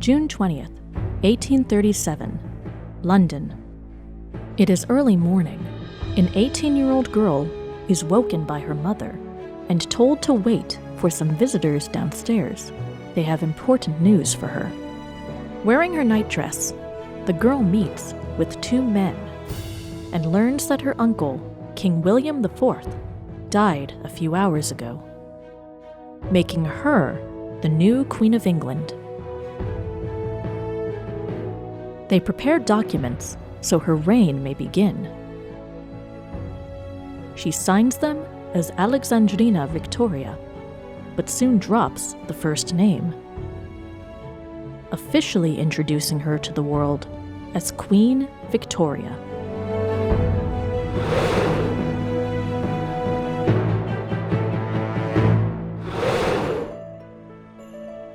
June 20th, 1837, London. It is early morning. An 18-year-old girl is woken by her mother and told to wait for some visitors downstairs. They have important news for her. Wearing her nightdress, the girl meets with two men and learns that her uncle, King William IV, died a few hours ago, making her the new Queen of England. They prepare documents so her reign may begin. She signs them as Alexandrina Victoria, but soon drops the first name, officially introducing her to the world as Queen Victoria.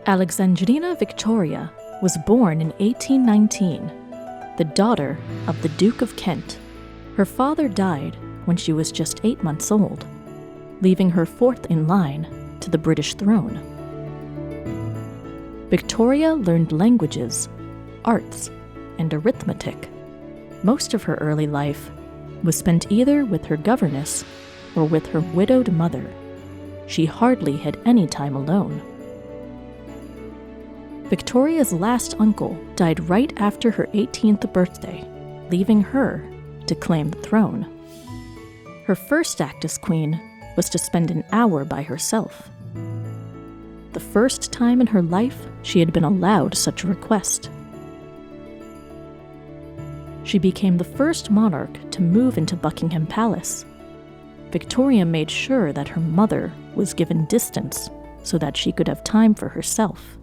Alexandrina Victoria was born in 1819, the daughter of the Duke of Kent. Her father died when she was just 8 months old, leaving her fourth in line to the British throne. Victoria learned languages, arts, and arithmetic. Most of her early life was spent either with her governess or with her widowed mother. She hardly had any time alone. Victoria's last uncle died right after her 18th birthday, leaving her to claim the throne. Her first act as queen was to spend an hour by herself. The first time in her life she had been allowed such a request. She became the first monarch to move into Buckingham Palace. Victoria made sure that her mother was given distance so that she could have time for herself.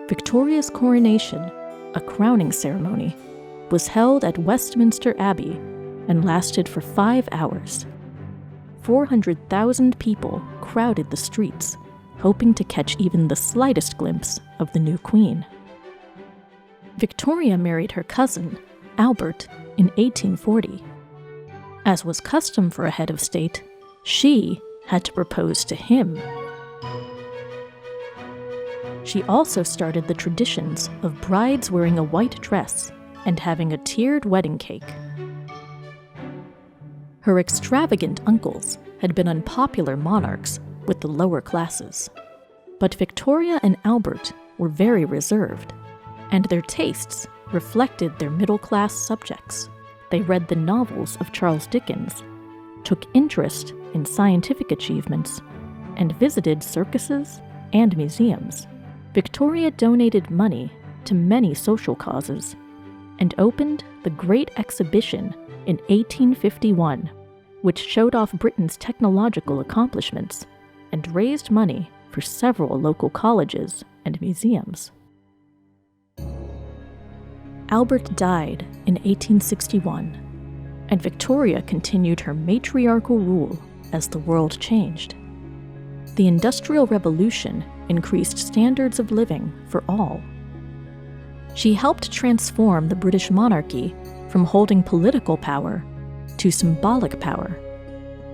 Victoria's coronation, a crowning ceremony, was held at Westminster Abbey and lasted for 5 hours. 400,000 people crowded the streets, hoping to catch even the slightest glimpse of the new queen. Victoria married her cousin, Albert, in 1840. As was custom for a head of state, she had to propose to him. She also started the traditions of brides wearing a white dress and having a tiered wedding cake. Her extravagant uncles had been unpopular monarchs with the lower classes, but Victoria and Albert were very reserved, and their tastes reflected their middle-class subjects. They read the novels of Charles Dickens, took interest in scientific achievements, and visited circuses and museums. Victoria donated money to many social causes and opened the Great Exhibition in 1851, which showed off Britain's technological accomplishments and raised money for several local colleges and museums. Albert died in 1861, and Victoria continued her matriarchal rule as the world changed. The Industrial Revolution increased standards of living for all. She helped transform the British monarchy from holding political power to symbolic power,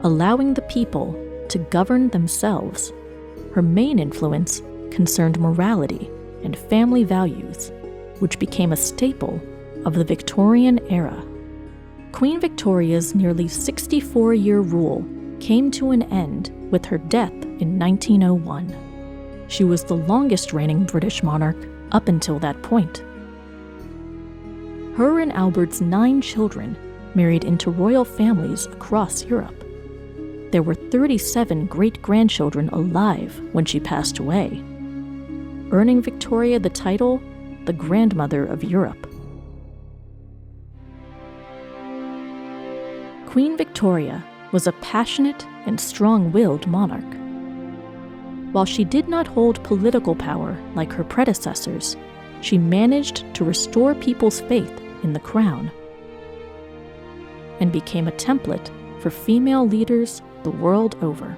allowing the people to govern themselves. Her main influence concerned morality and family values, which became a staple of the Victorian era. Queen Victoria's nearly 64-year rule came to an end with her death in 1901. She was the longest-reigning British monarch up until that point. Her and Albert's 9 children married into royal families across Europe. There were 37 great-grandchildren alive when she passed away, earning Victoria the title the Grandmother of Europe. Queen Victoria was a passionate and strong-willed monarch. While she did not hold political power like her predecessors, she managed to restore people's faith in the crown and became a template for female leaders the world over.